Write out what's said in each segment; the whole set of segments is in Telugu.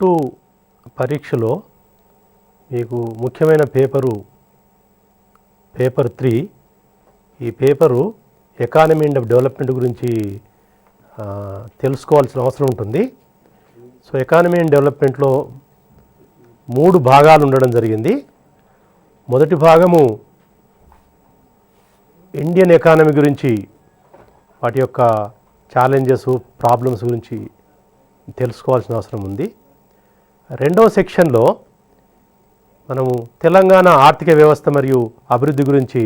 గ్రూప్ 2 పరీక్షలో మీకు ముఖ్యమైన పేపర్ 3. ఈ పేపరు ఎకానమీ అండ్ డెవలప్మెంట్ గురించి తెలుసుకోవాల్సిన అవసరం ఉంటుంది. సో ఎకానమీ అండ్ డెవలప్మెంట్లో 3 భాగాలు ఉండడం జరిగింది. మొదటి భాగము ఇండియన్ ఎకానమీ గురించి, వాటి యొక్క ఛాలెంజెస్, ప్రాబ్లమ్స్ గురించి తెలుసుకోవాల్సిన అవసరం ఉంది. రెండవ సెక్షన్లో మనము తెలంగాణ ఆర్థిక వ్యవస్థ మరియు అభివృద్ధి గురించి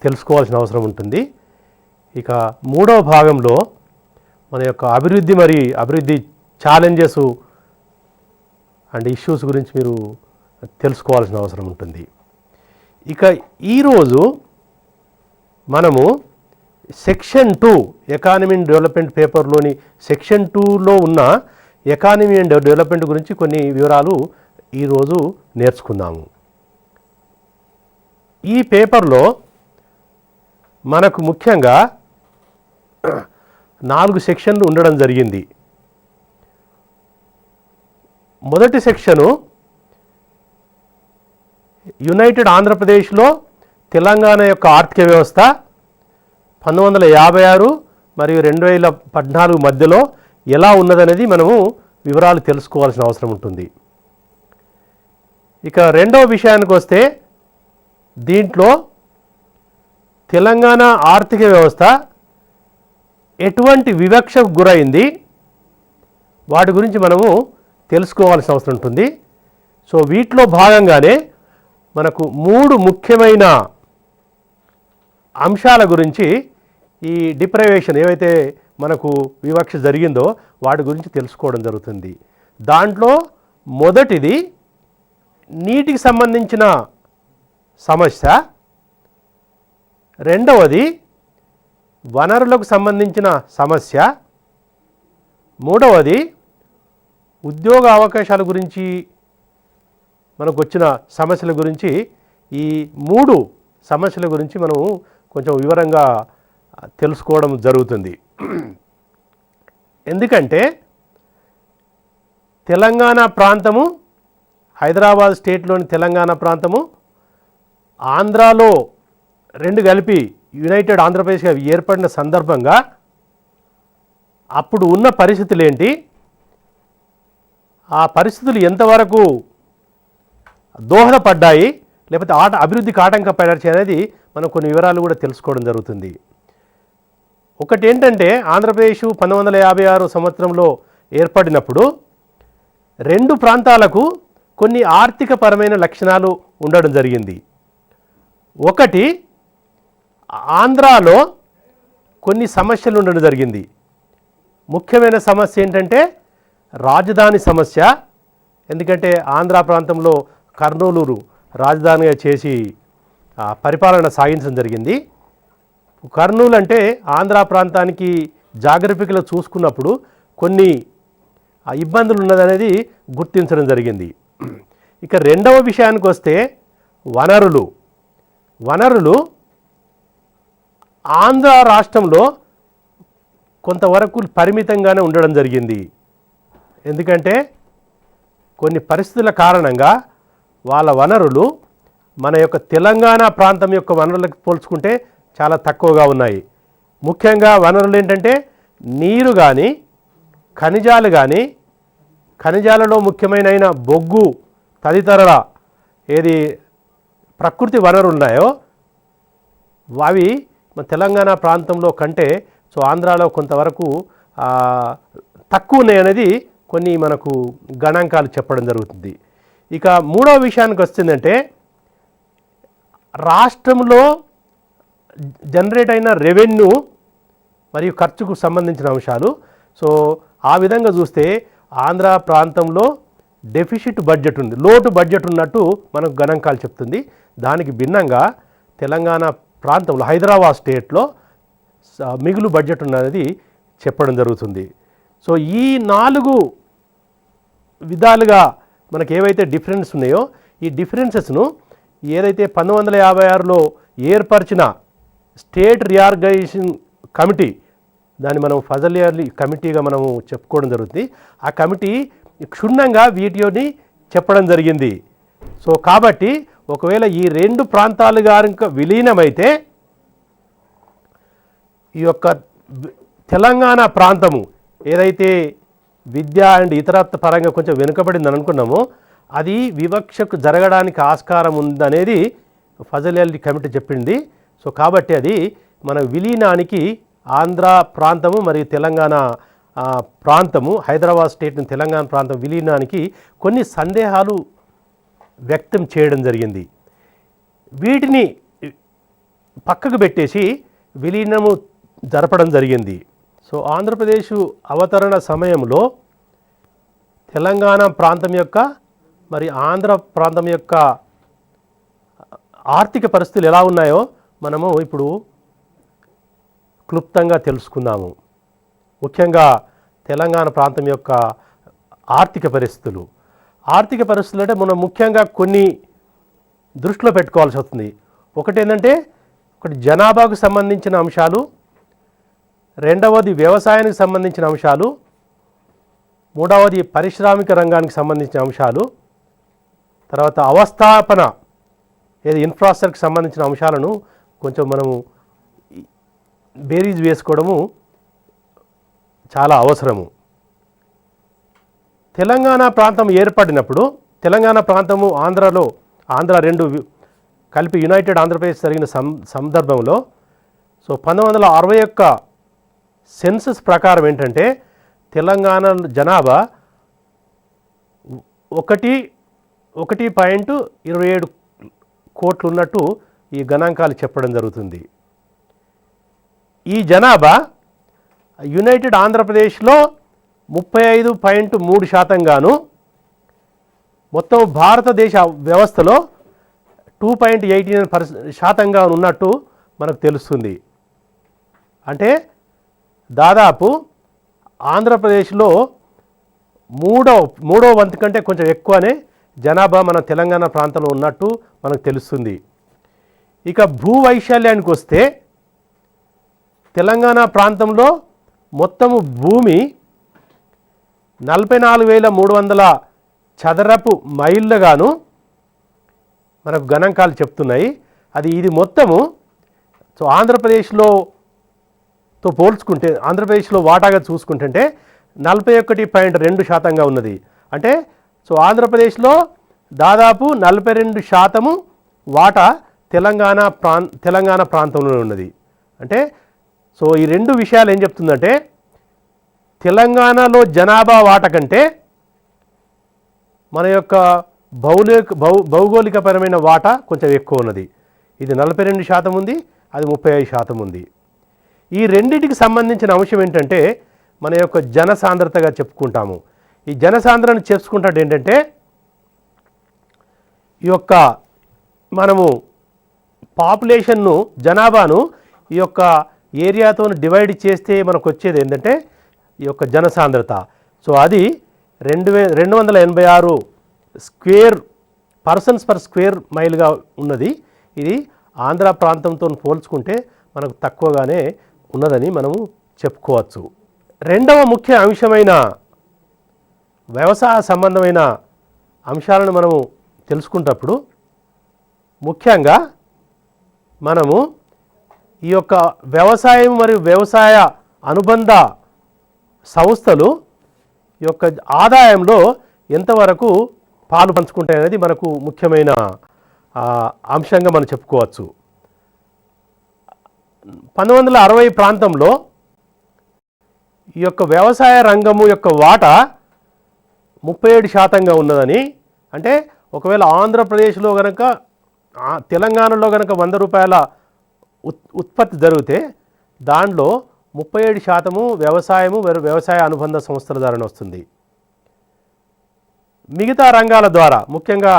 తెలుసుకోవాల్సిన అవసరం ఉంటుంది. ఇక మూడవ భాగంలో మన యొక్క అభివృద్ధి ఛాలెంజెస్ అండ్ ఇష్యూస్ గురించి మీరు తెలుసుకోవాల్సిన అవసరం ఉంటుంది. ఇక ఈరోజు మనము సెక్షన్ 2 ఎకానమీ అండ్ డెవలప్మెంట్ పేపర్లోని సెక్షన్ 2లో ఉన్న ఎకానమీ అండ్ డెవలప్మెంట్ గురించి కొన్ని వివరాలు ఈరోజు నేర్చుకుందాము. ఈ పేపర్లో మనకు ముఖ్యంగా 4 సెక్షన్లు ఉండడం జరిగింది. మొదటి సెక్షను యునైటెడ్ ఆంధ్రప్రదేశ్లో తెలంగాణ యొక్క ఆర్థిక వ్యవస్థ 1956 మరియు 2014 మధ్యలో ఎలా ఉన్నదనేది మనము వివరాలు తెలుసుకోవాల్సిన అవసరం ఉంటుంది. ఇక రెండవ విషయానికి వస్తే, దీంట్లో తెలంగాణ ఆర్థిక వ్యవస్థ ఎటువంటి వివక్షకు గురైంది, వాటి గురించి మనము తెలుసుకోవాల్సిన అవసరం ఉంటుంది. సో వీటిలో భాగంగానే మనకు 3 ముఖ్యమైన అంశాల గురించి, ఈ డిప్రైవేషన్ ఏవైతే మనకు వివక్ష జరిగిందో వాటి గురించి తెలుసుకోవడం జరుగుతుంది. దాంట్లో మొదటిది నీటికి సంబంధించిన సమస్య, రెండవది వనరులకు సంబంధించిన సమస్య, మూడవది ఉద్యోగ అవకాశాల గురించి మనకు వచ్చిన సమస్యల గురించి. ఈ 3 సమస్యల గురించి మనం కొంచెం వివరంగా తెలుసుకోవడం జరుగుతుంది. ఎందుకంటే తెలంగాణ ప్రాంతము, హైదరాబాద్ స్టేట్లోని తెలంగాణ ప్రాంతము, ఆంధ్రాలో 2 కలిపి యునైటెడ్ ఆంధ్రప్రదేశ్గా ఏర్పడిన సందర్భంగా అప్పుడు ఉన్న పరిస్థితులు ఏంటి, ఆ పరిస్థితులు ఎంతవరకు దోహదపడ్డాయి, లేకపోతే అభివృద్ధికి ఆటంకపడాయి అనేది మనం కొన్ని వివరాలు కూడా తెలుసుకోవడం జరుగుతుంది. ఒకటి ఏంటంటే, ఆంధ్రప్రదేశ్ 1956 సంవత్సరంలో ఏర్పడినప్పుడు 2 ప్రాంతాలకు కొన్ని ఆర్థికపరమైన లక్షణాలు ఉండడం జరిగింది. ఒకటి, ఆంధ్రాలో కొన్ని సమస్యలు ఉండడం జరిగింది. ముఖ్యమైన సమస్య ఏంటంటే రాజధాని సమస్య. ఎందుకంటే ఆంధ్ర ప్రాంతంలో కర్నూలు రాజధానిగా చేసి పరిపాలన సాగించడం జరిగింది. కర్నూలు అంటే ఆంధ్ర ప్రాంతానికి జాగ్రఫికలో చూసుకున్నప్పుడు కొన్ని ఇబ్బందులు ఉన్నదనేది గుర్తించడం జరిగింది. ఇక రెండవ విషయానికి వస్తే వనరులు ఆంధ్ర రాష్ట్రంలో కొంతవరకు పరిమితంగానే ఉండడం జరిగింది. ఎందుకంటే కొన్ని పరిస్థితుల కారణంగా వాళ్ళ వనరులు మన యొక్క తెలంగాణ ప్రాంతం యొక్క వనరులకు పోల్చుకుంటే చాలా తక్కువగా ఉన్నాయి. ముఖ్యంగా వనరులు ఏంటంటే నీరు కానీ, ఖనిజాలు కానీ, ఖనిజాలలో ముఖ్యమైన బొగ్గు తదితర ఏది ప్రకృతి వనరులు ఉన్నాయో అవి మన తెలంగాణ ప్రాంతంలో కంటే సో ఆంధ్రాలో కొంతవరకు తక్కువ ఉన్నాయి అనేది కొన్ని మనకు గణాంకాలు చెప్పడం జరుగుతుంది. ఇక మూడవ విషయానికి వస్తుందంటే, రాష్ట్రంలో జనరేట్ అయిన రెవెన్యూ మరియు ఖర్చుకు సంబంధించిన అంశాలు. సో ఆ విధంగా చూస్తే ఆంధ్ర ప్రాంతంలో డెఫిసిట్ బడ్జెట్ ఉంది, లోటు బడ్జెట్ ఉన్నట్టు మనకు గణాంకాలు చెప్తుంది. దానికి భిన్నంగా తెలంగాణ ప్రాంతంలో హైదరాబాద్ స్టేట్లో మిగులు బడ్జెట్ ఉన్నది చెప్పడం జరుగుతుంది. సో ఈ 4 విధాలుగా మనకు ఏవైతే డిఫరెన్స్ ఉన్నాయో, ఈ డిఫరెన్సెస్ను ఏదైతే 1956లో ఏర్పరిచిన స్టేట్ రీఆర్గనైజేషన్ కమిటీ, దాన్ని మనం ఫజల్ ఇయర్లీ కమిటీగా మనము చెప్పుకోవడం జరుగుతుంది. ఆ కమిటీ క్షుణ్ణంగా వీటిని చెప్పడం జరిగింది. సో కాబట్టి ఒకవేళ ఈ 2 ప్రాంతాలు కనుక విలీనమైతే ఈ యొక్క తెలంగాణ ప్రాంతము ఏదైతే విద్య అండ్ ఇతరత్వ పరంగా కొంచెం వెనుకబడిందని అనుకున్నామో అది వివక్షకు జరగడానికి ఆస్కారం ఉందనేది ఫజల్ అలీ కమిటీ చెప్పింది. సో కాబట్టి అది మన విలీనానికి ఆంధ్ర ప్రాంతము మరియు తెలంగాణ ప్రాంతము, హైదరాబాద్ స్టేట్ని తెలంగాణ ప్రాంతం విలీనానికి కొన్ని సందేహాలు వ్యక్తం చేయడం జరిగింది. వీటిని పక్కకు పెట్టేసి విలీనము జరపడం జరిగింది. సో ఆంధ్రప్రదేశ్ అవతరణ సమయంలో తెలంగాణ ప్రాంతం యొక్క మరి ఆంధ్ర ప్రాంతం యొక్క ఆర్థిక పరిస్థితులు ఎలా ఉన్నాయో మనము ఇప్పుడు క్లుప్తంగా తెలుసుకుందాము. ముఖ్యంగా తెలంగాణ ప్రాంతం యొక్క ఆర్థిక పరిస్థితులు అంటే మనం ముఖ్యంగా కొన్ని దృష్టిలో పెట్టుకోవాల్సి వస్తుంది. ఒకటి ఏంటంటే జనాభాకు సంబంధించిన అంశాలు, రెండవది వ్యవసాయానికి సంబంధించిన అంశాలు, మూడవది పారిశ్రామిక రంగానికి సంబంధించిన అంశాలు, తర్వాత అవస్థాపన ఏది ఇన్ఫ్రాస్ట్రక్చర్కి సంబంధించిన అంశాలను కొంచెం మనము బేరీజ్ వేసుకోవడము చాలా అవసరము. తెలంగాణ ప్రాంతం ఏర్పడినప్పుడు తెలంగాణ ప్రాంతము ఆంధ్ర 2 కలిపి యునైటెడ్ ఆంధ్రప్రదేశ్ జరిగిన సందర్భంలో సో 1961 సెన్సస్ ప్రకారం ఏంటంటే తెలంగాణ జనాభా 1.27 కోట్లు ఉన్నట్టు ఈ గణాంకాలు చెప్పడం జరుగుతుంది. ఈ జనాభా యునైటెడ్ ఆంధ్రప్రదేశ్లో 35.3% గాను మొత్తం భారతదేశ వ్యవస్థలో 2.89% ఉన్నట్టు మనకు తెలుస్తుంది. అంటే దాదాపు ఆంధ్రప్రదేశ్లో మూడో వంతు కంటే కొంచెం ఎక్కువనే జనాభా మన తెలంగాణ ప్రాంతంలో ఉన్నట్టు మనకు తెలుస్తుంది. ఇక భూవైశాల్యానికి వస్తే తెలంగాణ ప్రాంతంలో మొత్తము భూమి 44,300 చదరపు మైళ్ళగాను మనకు గణాంకాలు చెప్తున్నాయి. ఇది మొత్తము సో ఆంధ్రప్రదేశ్తో పోల్చుకుంటే ఆంధ్రప్రదేశ్లో వాటాగా చూసుకుంటుంటే 41.2% ఉన్నది. అంటే సో ఆంధ్రప్రదేశ్లో దాదాపు 42% వాటా తెలంగాణ ప్రాంతంలో ఉన్నది. అంటే సో ఈ 2 విషయాలు ఏం చెప్తుందంటే తెలంగాణలో జనాభా వాటా కంటే మన యొక్క భౌగోళికపరమైన వాటా కొంచెం ఎక్కువ ఉన్నది. ఇది 42% ఉంది, అది 35% ఉంది. ఈ రెండింటికి సంబంధించిన అంశం ఏంటంటే మన యొక్క జనసాంద్రతగా చెప్పుకుంటాము. ఈ జనసాంద్రతను చెప్పుకుంటే ఏంటంటే ఈ యొక్క మనము పాపులేషన్ను జనాభాను ఈ యొక్క ఏరియాతో డివైడ్ చేస్తే మనకు వచ్చేది ఏంటంటే ఈ యొక్క జనసాంద్రత. సో అది 286 స్క్వేర్ పర్సన్స్ పర్ స్క్వేర్ మైల్గా ఉన్నది. ఇది ఆంధ్ర ప్రాంతంతో పోల్చుకుంటే మనకు తక్కువగానే ఉన్నదని మనము చెప్పుకోవచ్చు. రెండవ ముఖ్య అంశమైన వ్యవసాయ సంబంధమైన అంశాలను మనము తెలుసుకున్నప్పుడు ముఖ్యంగా మనము ఈ యొక్క వ్యవసాయం మరియు వ్యవసాయ అనుబంధ సంస్థలు ఈ యొక్క ఆదాయంలో ఎంతవరకు పాలు పంచుకుంటాయనేది మనకు ముఖ్యమైన అంశంగా మనం చెప్పుకోవచ్చు. 1960 ప్రాంతంలో ఈ యొక్క వ్యవసాయ రంగము యొక్క వాటా 37% ఉన్నదని, అంటే ఒకవేళ ఆంధ్రప్రదేశ్లో కనుక తెలంగాణలో కనుక 100 రూపాయల ఉత్పత్తి జరిగితే దాంట్లో 37% వ్యవసాయము వ్యవసాయ అనుబంధ సంస్థల ద్వారా వస్తుంది. మిగతా రంగాల ద్వారా ముఖ్యంగా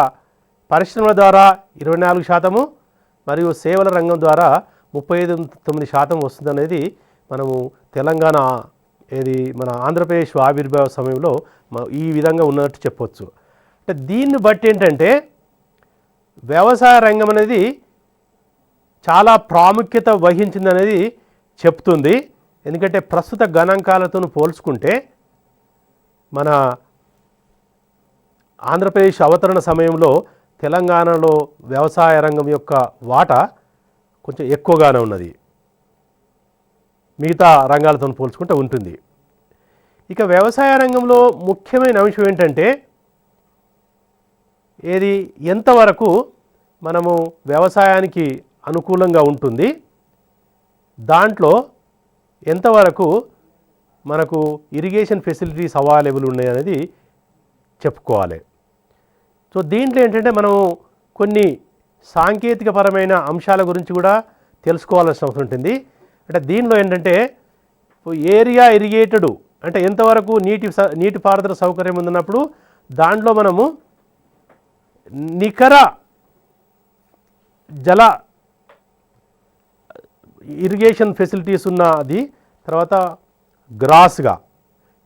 పరిశ్రమల ద్వారా 24% మరియు సేవల రంగం ద్వారా 39% వస్తుందనేది మనము తెలంగాణ మన ఆంధ్రప్రదేశ్ ఆవిర్భావ సమయంలో ఈ విధంగా ఉన్నట్టు చెప్పవచ్చు. అంటే దీన్ని బట్టి ఏంటంటే వ్యవసాయ రంగం అనేది చాలా ప్రాముఖ్యత వహించిందనేది చెప్తుంది. ఎందుకంటే ప్రస్తుత గణాంకాలతో పోల్చుకుంటే మన ఆంధ్రప్రదేశ్ అవతరణ సమయంలో తెలంగాణలో వ్యవసాయ రంగం యొక్క వాటా కొంచెం ఎక్కువగానే ఉన్నది, మిగతా రంగాలతో పోల్చుకుంటే ఉంటుంది. ఇక వ్యవసాయ రంగంలో ముఖ్యమైన అంశం ఏంటంటే ఏది ఎంతవరకు మనము వ్యవసాయానికి అనుకూలంగా ఉంటుంది, దాంట్లో ఎంతవరకు మనకు ఇరిగేషన్ ఫెసిలిటీస్ అవైలబుల్ ఉన్నాయి అనేది చెప్పుకోవాలి. సో దీంట్లో ఏంటంటే మనం కొన్ని సాంకేతికపరమైన అంశాల గురించి కూడా తెలుసుకోవాల్సిన అవసరం ఉంటుంది. అంటే దీనిలో ఏంటంటే ఏరియా ఇరిగేటెడ్ అంటే ఎంతవరకు నీటిపారుదల సౌకర్యం ఉన్నప్పుడు దాంట్లో మనము నికర జల ఇరిగేషన్ ఫెసిలిటీస్ ఉన్నది, తర్వాత గ్రాస్గా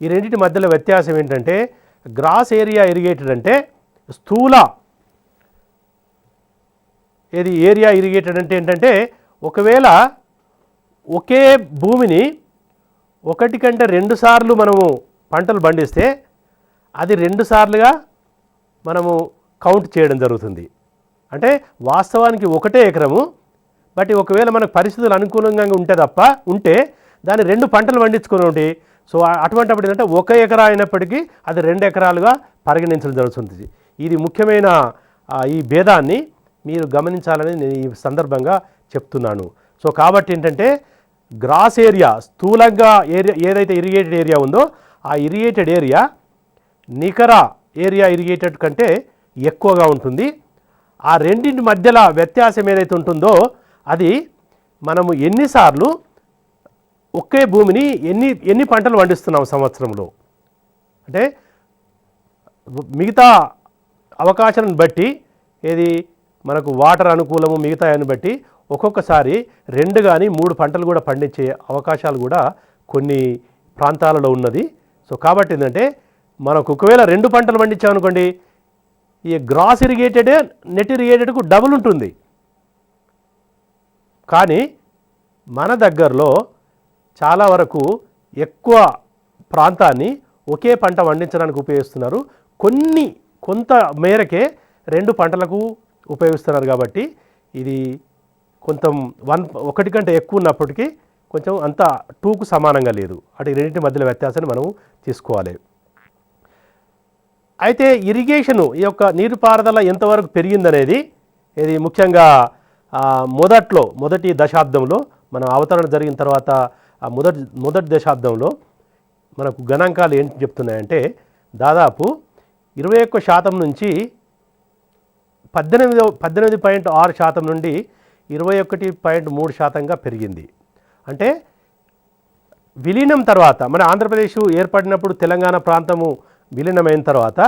ఈ రెండింటి మధ్యలో వ్యత్యాసం ఏంటంటే గ్రాస్ ఏరియా ఇరిగేటెడ్ అంటే స్థూల ఏరియా ఇరిగేటెడ్ అంటే ఏంటంటే ఒకవేళ ఒకే భూమిని ఒకటి కంటే 2 సార్లు మనము పంటలు పండిస్తే అది 2 సార్లుగా మనము కౌంట్ చేయడం జరుగుతుంది. అంటే వాస్తవానికి ఒకటే ఎకరము, బట్ ఒకవేళ మనకు పరిస్థితులు అనుకూలంగా ఉంటే దాన్ని 2 పంటలు పండించుకొని ఉంటాయి. సో అటువంటిప్పుడు ఏంటంటే 1 ఎకరా అయినప్పటికీ అది 2 ఎకరాలుగా పరిగణించడం జరుగుతుంది. ఇది ముఖ్యమైన ఈ భేదాన్ని మీరు గమనించాలని నేను ఈ సందర్భంగా చెప్తున్నాను. సో కాబట్టి ఏంటంటే గ్రాస్ ఏరియా స్థూలంగా ఏదైతే ఇరిగేటెడ్ ఏరియా ఉందో ఆ ఇరిగేటెడ్ ఏరియా నికర ఏరియా ఇరిగేటెడ్ కంటే ఎక్కువగా ఉంటుంది. ఆ రెండింటి మధ్యలో వ్యత్యాసం ఏదైతే ఉంటుందో అది మనము ఎన్నిసార్లు ఒకే భూమిని ఎన్ని పంటలు పండిస్తున్నాం సంవత్సరంలో, అంటే మిగతా అవకాశాలను బట్టి ఏది మనకు వాటర్ అనుకూలము మిగతాయని బట్టి ఒక్కొక్కసారి 2 కానీ 3 పంటలు కూడా పండించే అవకాశాలు కూడా కొన్ని ప్రాంతాలలో ఉన్నది. సో కాబట్టి ఏంటంటే మనకు ఒకవేళ 2 పంటలు పండించామనుకోండి ఈ గ్రాస్ ఇరిగేటెడ్ నెట్ ఇరిగేటెడ్కు డబుల్ ఉంటుంది. కానీ మన దగ్గరలో చాలా వరకు ఎక్కువ ప్రాంతాన్ని ఒకే పంట పండించడానికి ఉపయోగిస్తున్నారు, కొంత మేరకే 2 పంటలకు ఉపయోగిస్తున్నారు. కాబట్టి ఇది ఒకటి కంటే ఎక్కువ ఉన్నప్పటికీ కొంచెం అంత 2కు సమానంగా లేదు. అటు రెండింటి మధ్యలో వ్యత్యాసాన్ని మనం తీసుకోవాలి. అయితే ఇరిగేషను ఈ యొక్క నీటిపారుదల ఎంతవరకు పెరిగిందనేది ఇది ముఖ్యంగా మొదటి దశాబ్దంలో మన అవతరణ జరిగిన తర్వాత మొదటి దశాబ్దంలో మనకు గణాంకాలు ఏంటి చెప్తున్నాయంటే దాదాపు 21% నుంచి 18.6% నుండి 21.3%గా పెరిగింది. అంటే విలీనం తర్వాత మన ఆంధ్రప్రదేశ్ ఏర్పడినప్పుడు తెలంగాణ ప్రాంతము విలీనమైన తర్వాత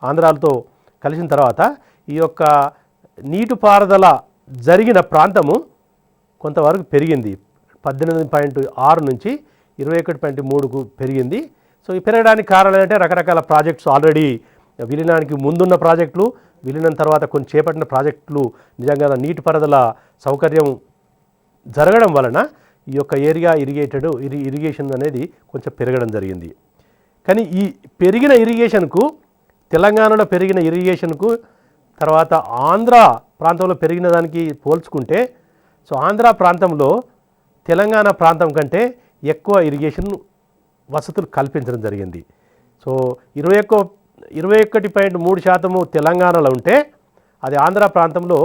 ఆంధ్రాలతో కలిసిన తర్వాత ఈ యొక్క నీటిపారుదల జరిగిన ప్రాంతము కొంతవరకు పెరిగింది. 18.6 నుంచి 21.3కు పెరిగింది. సో ఈ పెరగడానికి కారణం ఏంటంటే రకరకాల ప్రాజెక్ట్స్ ఆల్రెడీ విలీనానికి ముందున్న ప్రాజెక్టులు, విలీనం తర్వాత కొన్ని చేపట్టిన ప్రాజెక్టులు నిజంగా నీటిపారుదల సౌకర్యం జరగడం వలన ఈ యొక్క ఏరియా ఇరిగేషన్ అనేది కొంచెం పెరగడం జరిగింది. కానీ ఈ పెరిగిన ఇరిగేషన్కు తెలంగాణలో పెరిగిన ఇరిగేషన్కు తర్వాత ఆంధ్ర ప్రాంతంలో పెరిగిన దానికి పోల్చుకుంటే సో ఆంధ్ర ప్రాంతంలో తెలంగాణ ప్రాంతం కంటే ఎక్కువ ఇరిగేషన్ వసతులు కల్పించడం జరిగింది. సో 21.3% తెలంగాణలో ఉంటే అది ఆంధ్ర ప్రాంతంలో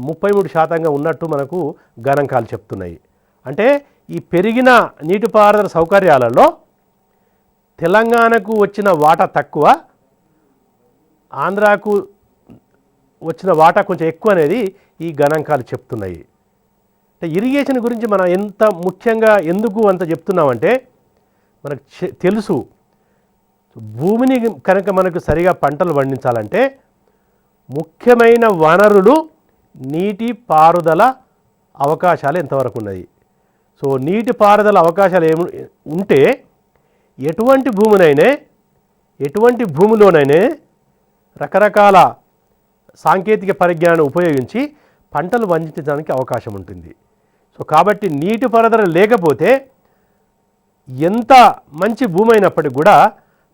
33%గా ఉన్నట్టు మనకు గణాంకాలు చెప్తున్నాయి. అంటే ఈ పెరిగిన నీటిపారుదల సౌకర్యాలలో తెలంగాణకు వచ్చిన వాటా తక్కువ, ఆంధ్రాకు వచ్చిన వాటా కొంచెం ఎక్కువ అనేది ఈ గణాంకాలు చెప్తున్నాయి. అంటే ఇరిగేషన్ గురించి మనం ఎంత ముఖ్యంగా ఎందుకు అంత చెప్తున్నామంటే మనకు తెలుసు భూమిని కనుక మనకు సరిగా పంటలు పండించాలంటే ముఖ్యమైన వనరులు నీటి పారుదల అవకాశాలు ఎంతవరకు ఉన్నాయి. సో నీటి పారుదల అవకాశాలు ఉంటే ఎటువంటి భూమిలోనైనా రకరకాల సాంకేతిక పరిజ్ఞానం ఉపయోగించి పంటలు పండించడానికి అవకాశం ఉంటుంది. సో కాబట్టి నీటి పారుదల లేకపోతే ఎంత మంచి భూమి అయినప్పటికీ కూడా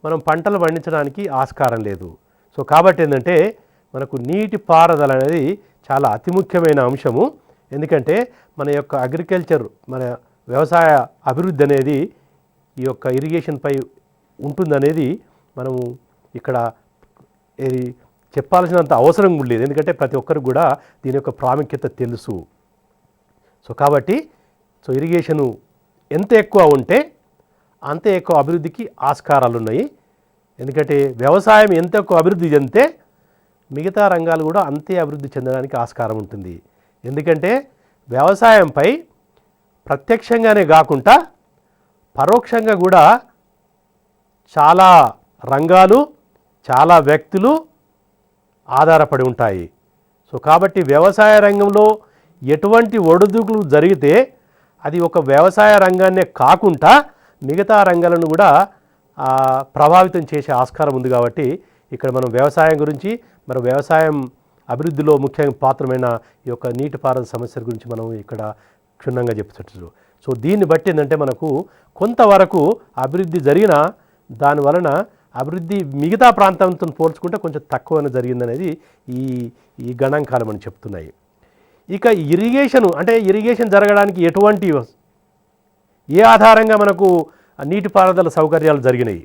మనం పంటలు పండించడానికి ఆస్కారం లేదు. సో సో కాబట్టి ఏంటంటే మనకు నీటిపారుదల అనేది చాలా అతి ముఖ్యమైన అంశము. ఎందుకంటే మన యొక్క అగ్రికల్చర్, మన వ్యవసాయ అభివృద్ధి అనేది ఈ యొక్క ఇరిగేషన్పై ఉంటుందనేది మనము ఇక్కడ ఇది చెప్పాల్సినంత అవసరం లేదు. ఎందుకంటే ప్రతి ఒక్కరికి కూడా దీని యొక్క ప్రాముఖ్యత తెలుసు. సో కాబట్టి ఇరిగేషను ఎంత ఎక్కువ ఉంటే అంతే ఎక్కువ అభివృద్ధికి ఆస్కారాలు ఉన్నాయి. ఎందుకంటే వ్యవసాయం ఎంత ఎక్కువ అభివృద్ధి చెందితే మిగతా రంగాలు కూడా అంతే అభివృద్ధి చెందడానికి ఆస్కారం ఉంటుంది. ఎందుకంటే వ్యవసాయంపై ప్రత్యక్షంగానే కాకుండా పరోక్షంగా కూడా చాలా రంగాలు, చాలా వ్యక్తులు ఆధారపడి ఉంటాయి. సో కాబట్టి వ్యవసాయ రంగంలో ఎటువంటి ఒడిదుడుకులు జరిగితే అది ఒక వ్యవసాయ రంగాన్నే కాకుండా మిగతా రంగాలను కూడా ప్రభావితం చేసే ఆస్కారం ఉంది. కాబట్టి ఇక్కడ మనం వ్యవసాయం గురించి, మరి వ్యవసాయం అభివృద్ధిలో ముఖ్యంగా పాత్రమైన ఈ యొక్క నీటిపారుదల సమస్యల గురించి మనం ఇక్కడ క్షుణ్ణంగా చెప్తుంటారు. సో దీన్ని బట్టి ఏంటంటే మనకు కొంతవరకు అభివృద్ధి జరిగిన దానివలన అభివృద్ధి మిగతా ప్రాంతంతో పోల్చుకుంటే కొంచెం తక్కువనే జరిగిందనేది ఈ గణాంకాలు మనం చెప్తున్నాయి. ఇక ఇరిగేషన్ జరగడానికి ఏ ఆధారంగా మనకు నీటిపారుదల సౌకర్యాలు జరిగినాయి.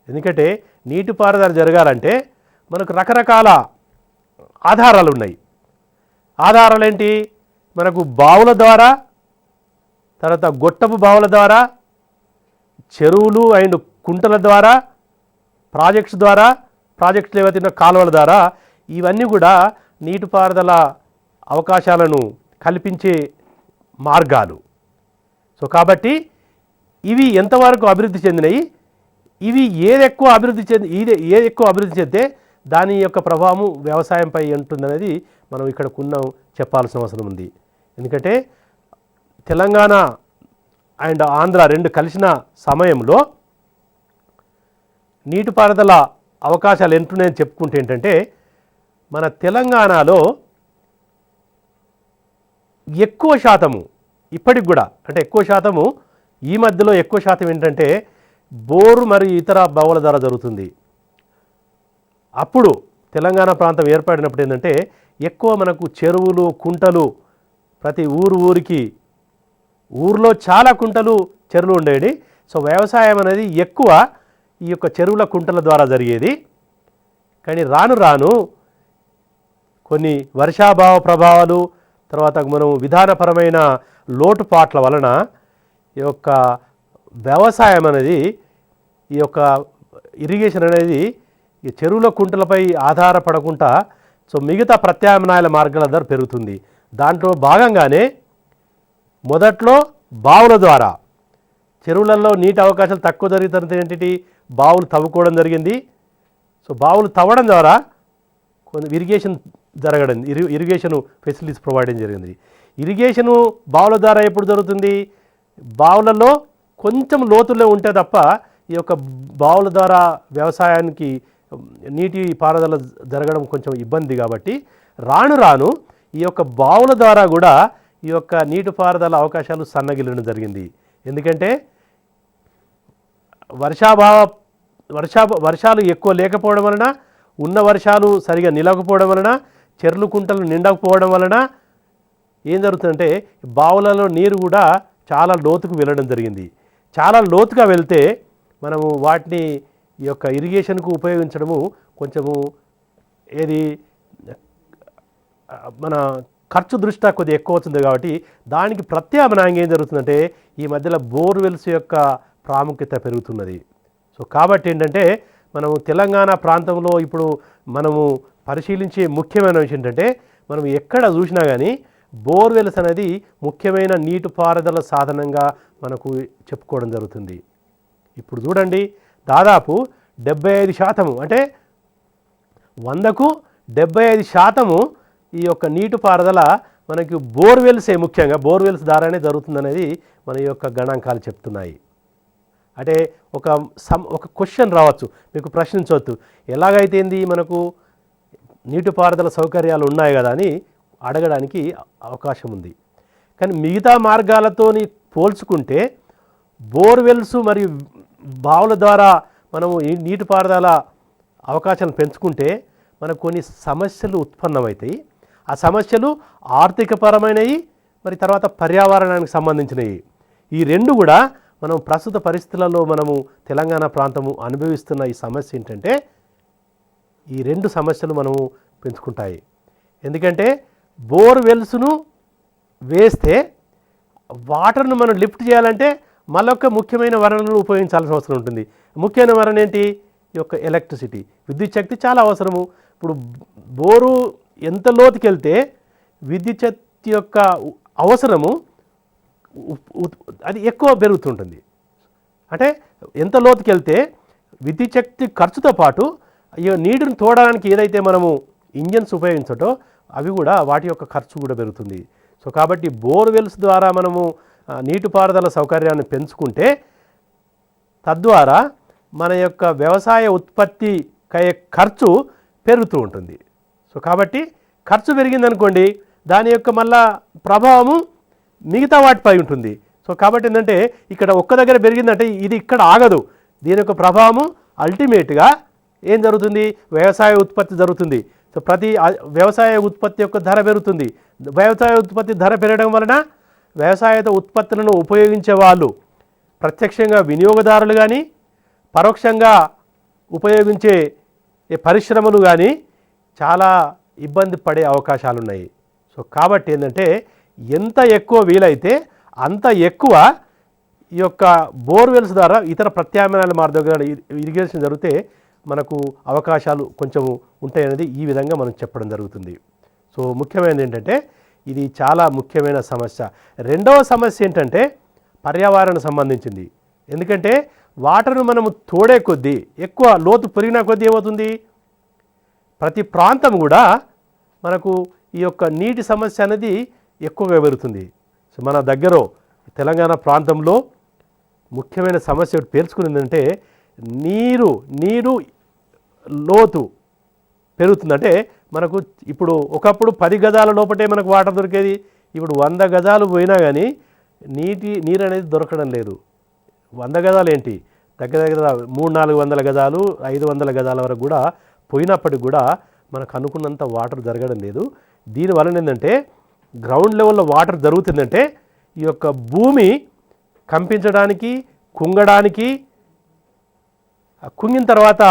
ఎందుకంటే నీటిపారుదల జరగాలంటే మనకు రకరకాల ఆధారాలు ఉన్నాయి. ఆధారాలు ఏంటి? మనకు బావుల ద్వారా, తర్వాత గొట్టపు బావుల ద్వారా, చెరువులు అండ్ కుంటల ద్వారా, ప్రాజెక్ట్స్ లేవతిన్న కాలువల ద్వారా, ఇవన్నీ కూడా నీటిపారుదల అవకాశాలను కల్పించే మార్గాలు. సో కాబట్టి ఇవి ఎంతవరకు అభివృద్ధి చెందినాయి, ఇవి ఏది ఎక్కువ అభివృద్ధి చెందితే దాని యొక్క ప్రభావం వ్యవసాయంపై ఉంటుందనేది మనం ఇక్కడ చెప్పాల్సిన అవసరం ఉంది. ఎందుకంటే తెలంగాణ అండ్ ఆంధ్ర రెండు కలిసిన సమయంలో నీటిపారుదల అవకాశాలు ఎంటున్నాయని చెప్పుకుంటే ఏంటంటే మన తెలంగాణలో ఎక్కువ శాతము ఇప్పటికి కూడా, అంటే ఎక్కువ శాతము ఈ మధ్యలో ఎక్కువ శాతం ఏంటంటే బోరు మరియు ఇతర బావుల ద్వారా జరుగుతుంది. అప్పుడు తెలంగాణ ప్రాంతం ఏర్పడినప్పుడు ఏంటంటే ఎక్కువ మనకు చెరువులు, కుంటలు, ప్రతి ఊరిలో చాలా కుంటలు, చెరువులు ఉండేవి. సో వ్యవసాయం అనేది ఎక్కువ ఈ యొక్క చెరువుల, కుంటల ద్వారా జరిగేది. కానీ రాను రాను కొన్ని వర్షాభావ ప్రభావాలు, తర్వాత మనం విధానపరమైన లోటుపాట్ల వలన ఈ యొక్క వ్యవసాయం అనేది, ఈ యొక్క ఇరిగేషన్ అనేది ఈ చెరువుల, కుంటలపై ఆధారపడకుండా మిగతా ప్రత్యామ్నాయాల మార్గాల ద్వారా పెరుగుతుంది. దాంట్లో భాగంగానే మొదట్లో బావుల ద్వారా, చెరువులలో నీటి అవకాశాలు తక్కువ జరుగుతున్న ఏంటి, బావులు తవ్వుకోవడం జరిగింది. సో బావులు తవ్వడం ద్వారా కొంత ఇరిగేషన్ ఫెసిలిటీస్ ప్రొవైడ్ జరిగింది. ఇరిగేషను బావుల ద్వారా ఎప్పుడు జరుగుతుంది? బావులలో కొంచెం లోతుల్లో ఉంటే తప్ప ఈ యొక్క బావుల ద్వారా వ్యవసాయానికి నీటి పారుదల జరగడం కొంచెం ఇబ్బంది. కాబట్టి రాను రాను ఈ యొక్క బావుల ద్వారా కూడా ఈ యొక్క నీటిపారుదల అవకాశాలు సన్నగిల్లడం జరిగింది. ఎందుకంటే వర్షాలు ఎక్కువ లేకపోవడం వలన, ఉన్న వర్షాలు సరిగా నిలవకపోవడం వలన, చెర్లు, కుంటలు నిండకపోవడం వలన ఏం జరుగుతుందంటే బావులలో నీరు కూడా చాలా లోతుకు వెళ్ళడం జరిగింది. చాలా లోతుగా వెళ్తే మనము వాటిని ఈ యొక్క ఇరిగేషన్కు ఉపయోగించడము కొంచెము మన ఖర్చు దృష్ట్యా కొద్దిగా ఎక్కువ అవుతుంది. కాబట్టి దానికి ప్రత్యామ్నాయంగా ఏం జరుగుతుందంటే ఈ మధ్యలో బోర్వెల్స్ యొక్క ప్రాముఖ్యత పెరుగుతున్నది. సో కాబట్టి ఏంటంటే మనము తెలంగాణ ప్రాంతంలో ఇప్పుడు మనము పరిశీలించే ముఖ్యమైన విషయం ఏంటంటే మనం ఎక్కడ చూసినా కానీ బోర్వెల్స్ అనేది ముఖ్యమైన నీటిపారుదల సాధనంగా మనకు చెప్పుకోవడం జరుగుతుంది. ఇప్పుడు చూడండి, దాదాపు 75%, అంటే 100కు 75% ఈ యొక్క నీటిపారుదల మనకి బోర్వెల్సే, ముఖ్యంగా బోర్వెల్స్ ద్వారానే జరుగుతుందనేది మన యొక్క గణాంకాలు చెప్తున్నాయి. అంటే ఒక క్వశ్చన్ రావచ్చు, మీకు ప్రశ్నించవచ్చు, ఎలాగైతేంది మనకు నీటిపారుదల సౌకర్యాలు ఉన్నాయి కదా అని అడగడానికి అవకాశం ఉంది. కానీ మిగతా మార్గాలతో పోల్చుకుంటే బోర్వెల్స్ మరియు బావుల ద్వారా మనము ఈ నీటిపారుదల అవకాశాలను పెంచుకుంటే మనకు కొన్ని సమస్యలు ఉత్పన్నమవుతాయి. ఆ సమస్యలు ఆర్థికపరమైనవి, మరి తర్వాత పర్యావరణానికి సంబంధించినవి. ఈ రెండు కూడా మనం ప్రస్తుత పరిస్థితులలో మనము తెలంగాణ ప్రాంతము అనుభవిస్తున్న ఈ సమస్య ఏంటంటే ఈ రెండు సమస్యలు మనము పెంచుకుంటాయి. ఎందుకంటే బోర్వెల్స్ను వేస్తే వాటర్ను మనం లిఫ్ట్ చేయాలంటే మళ్ళొక ముఖ్యమైన వనరులను ఉపయోగించాల్సిన అవసరం ఉంటుంది. ముఖ్యమైన వనరు ఏంటి? ఈ యొక్క ఎలక్ట్రిసిటీ, విద్యుత్ శక్తి చాలా అవసరము. ఇప్పుడు బోరు ఎంత లోతుకి వెళ్తే విద్యుత్ శక్తి యొక్క అవసరము అది ఎక్కువ పెరుగుతుంటుంది. అంటే ఎంత లోతుకి వెళ్తే విద్యుత్ శక్తి ఖర్చుతో పాటు నీటిని తోడడానికి ఏదైతే మనము ఇంజన్స్ ఉపయోగించటో అవి కూడా వాటి యొక్క ఖర్చు కూడా పెరుగుతుంది. సో కాబట్టి బోర్వెల్స్ ద్వారా మనము నీటిపారుదల సౌకర్యాన్ని పెంచుకుంటే తద్వారా మన యొక్క వ్యవసాయ ఉత్పత్తి ఖర్చు పెరుగుతూ ఉంటుంది. సో కాబట్టి ఖర్చు పెరిగిందనుకోండి దాని యొక్క మళ్ళా ప్రభావము మిగతా వాటిపై ఉంటుంది. సో కాబట్టి ఏంటంటే ఇక్కడ ఒక్క దగ్గర పెరిగిందంటే ఇది ఇక్కడ ఆగదు. దీని యొక్క ప్రభావము అల్టిమేట్గా ఏం జరుగుతుంది? వ్యవసాయ ఉత్పత్తి జరుగుతుంది. సో ప్రతి వ్యవసాయ ఉత్పత్తి యొక్క ధర పెరుగుతుంది. వ్యవసాయ ఉత్పత్తి ధర పెరగడం వలన వ్యవసాయ ఉత్పత్తులను ఉపయోగించే వాళ్ళు ప్రత్యక్షంగా వినియోగదారులు కానీ పరోక్షంగా ఉపయోగించే పరిశ్రమలు కానీ చాలా ఇబ్బంది పడే అవకాశాలు ఉన్నాయి. సో కాబట్టి ఏంటంటే ఎంత ఎక్కువ వీలైతే అంత ఎక్కువ ఈ యొక్క బోర్వెల్స్ ద్వారా ఇతర ప్రత్యామ్నాయ మార్గాల ఇరిగేషన్ జరిగితే మనకు అవకాశాలు కొంచెం ఉంటాయనేది ఈ విధంగా మనం చెప్పడం జరుగుతుంది. సో ముఖ్యమైనది ఏంటంటే ఇది చాలా ముఖ్యమైన సమస్య. రెండవ సమస్య ఏంటంటే పర్యావరణ సంబంధించింది. ఎందుకంటే వాటర్ను మనము తోడే కొద్దీ ఎక్కువ లోతు పెరిగిన కొద్దీ ఏమవుతుంది? ప్రతి ప్రాంతం కూడా మనకు ఈ యొక్క నీటి సమస్య అనేది ఎక్కువగా పెరుగుతుంది. సో మన దగ్గర తెలంగాణ ప్రాంతంలో ముఖ్యమైన సమస్య పేర్చుకునేదంటే నీరు లోతు పెరుగుతుందంటే మనకు ఇప్పుడు ఒకప్పుడు 10 గజాల లోపటే మనకు వాటర్ దొరికేది. ఇప్పుడు 100 గజాలు పోయినా కానీ నీరు అనేది దొరకడం లేదు. 100 గజాలు ఏంటి, దగ్గర 300-400 గజాలు 500 గజాల వరకు కూడా పోయినప్పటికి కూడా మనకు అనుకున్నంత వాటర్ జరగడం లేదు. దీనివలన ఏంటంటే గ్రౌండ్ లెవెల్లో వాటర్ జరుగుతుందంటే ఈ యొక్క భూమి కంపించడానికి, కుంగడానికి, కుంగిన తర్వాత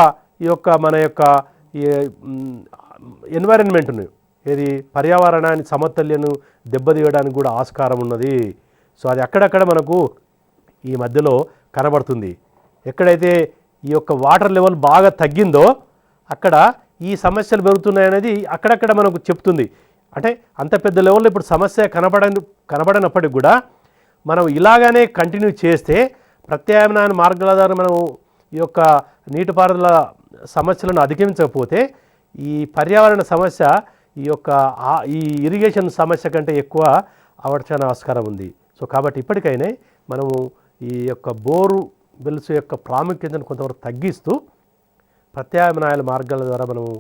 ఈ యొక్క మన యొక్క ఎన్వైరన్మెంట్ను ఏది పర్యావరణాన్ని సమతుల్యను దెబ్బతీయడానికి కూడా ఆస్కారం ఉన్నది. సో అది అక్కడక్కడ మనకు ఈ మధ్యలో కనబడుతుంది. ఎక్కడైతే ఈ యొక్క వాటర్ లెవెల్ బాగా తగ్గిందో అక్కడ ఈ సమస్యలు పెరుగుతున్నాయనేది అక్కడక్కడ మనకు చెప్తుంది. అంటే అంత పెద్ద లెవెల్లో ఇప్పుడు సమస్య కనబడనప్పటికి కూడా మనం ఇలాగానే కంటిన్యూ చేస్తే ప్రత్యామ్నాయ మార్గాల ద్వారా మనం ఈ యొక్క నీటిపారుదల సమస్యలను అధిగమించకపోతే ఈ పర్యావరణ సమస్య ఈ ఇరిగేషన్ సమస్య కంటే ఎక్కువ అవడానికి ఆస్కారం ఉంది. సో కాబట్టి ఇప్పటికైనా మనము ఈ యొక్క బోరు వెల్స్ యొక్క ప్రాముఖ్యతను కొంతవరకు తగ్గిస్తూ ప్రత్యామ్నాయ మార్గాల ద్వారా మనము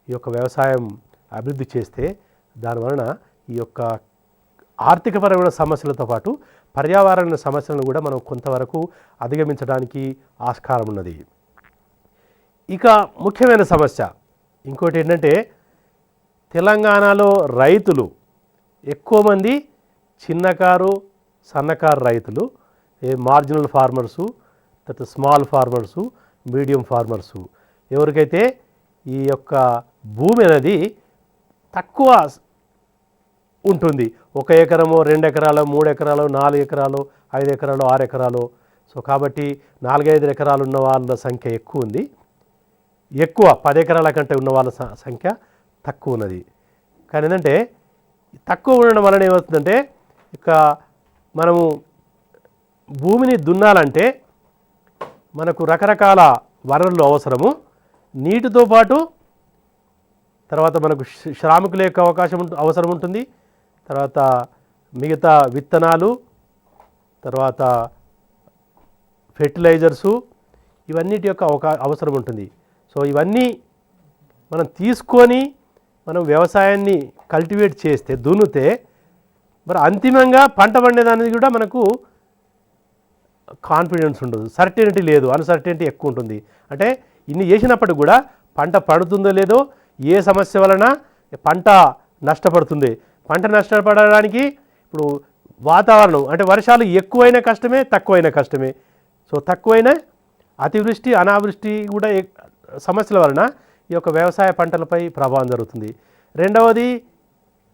ఈ యొక్క వ్యవసాయం అభివృద్ధి చేస్తే దానివలన ఈ యొక్క ఆర్థికపరమైన సమస్యలతో పాటు పర్యావరణ సమస్యలను కూడా మనం కొంతవరకు అధిగమించడానికి ఆస్కారం ఉన్నది. ఇక ముఖ్యమైన సమస్య ఇంకోటి ఏంటంటే తెలంగాణలో రైతులు ఎక్కువ మంది చిన్నకారు సన్నకారు రైతులు, మార్జినల్ ఫార్మర్సు, తర్వాత స్మాల్ ఫార్మర్సు, మీడియం ఫార్మర్సు, ఎవరికైతే ఈ యొక్క భూమి అనేది తక్కువ ఉంటుంది, 1 ఎకరమో 2 ఎకరాలు 3 ఎకరాలు 4 ఎకరాలు 5 ఎకరాలు 6 ఎకరాలు. సో కాబట్టి 4-5 ఎకరాలు ఉన్న వాళ్ళ సంఖ్య ఎక్కువ ఉంది. ఎక్కువ 10 ఎకరాల కంటే ఉన్న వాళ్ళ సంఖ్య తక్కువ ఉన్నది. కానీ ఏంటంటే తక్కువ ఉండడం వలన ఏమవుతుందంటే ఇక మనము భూమిని దున్నాలంటే మనకు రకరకాల వనరులు అవసరము. నీటితో పాటు తర్వాత మనకు శ్రామికుల యొక్క అవసరం ఉంటుంది. తర్వాత మిగతా విత్తనాలు, తర్వాత ఫెర్టిలైజర్సు, ఇవన్నిటి యొక్క అవసరం ఉంటుంది. సో ఇవన్నీ మనం తీసుకొని మనం వ్యవసాయాన్ని కల్టివేట్ చేస్తే, దున్నితే మరి అంతిమంగా పంట పండేదానికి కూడా మనకు కాన్ఫిడెన్స్ ఉండదు, సర్టెనిటీ లేదు, అన్సర్టెనిటీ ఎక్కువ ఉంటుంది. అంటే ఇన్ని చేసినప్పటికి కూడా పంట పడుతుందో లేదో, ఏ సమస్య వలన పంట నష్టపడుతుంది. పంట నష్టపడడానికి ఇప్పుడు వాతావరణం అంటే వర్షాలు ఎక్కువైనా కష్టమే, తక్కువైనా కష్టమే. సో తక్కువైనా అతివృష్టి అనావృష్టి కూడా సమస్యల వలన ఈ యొక్క వ్యవసాయ పంటలపై ప్రభావం జరుగుతుంది. రెండవది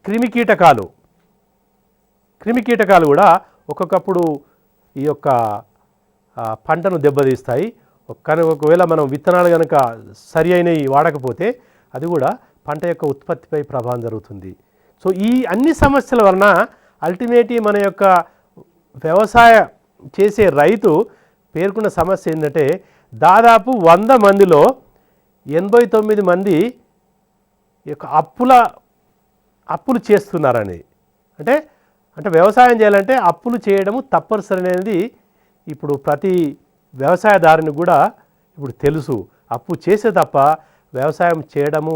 క్రిమికీటకాలు కూడా ఒక్కొక్కప్పుడు ఈ యొక్క పంటను దెబ్బతీస్తాయి. కానీ ఒకవేళ మనం విత్తనాలు కనుక సరి అయినవి వాడకపోతే అది కూడా పంట యొక్క ఉత్పత్తిపై ప్రభావం జరుగుతుంది. సో ఈ అన్ని సమస్యల వలన అల్టిమేట్లీ మన యొక్క వ్యవసాయ చేసే రైతు పేర్కొన్న సమస్య ఏంటంటే దాదాపు 100 మందిలో 89 మంది యొక్క అప్పులు చేస్తున్నారని. అంటే వ్యవసాయం చేయాలంటే అప్పులు చేయడము తప్పనిసరి అనేది ఇప్పుడు ప్రతి వ్యవసాయదారుని కూడా ఇప్పుడు తెలుసు. అప్పు చేసే తప్ప వ్యవసాయం చేయడము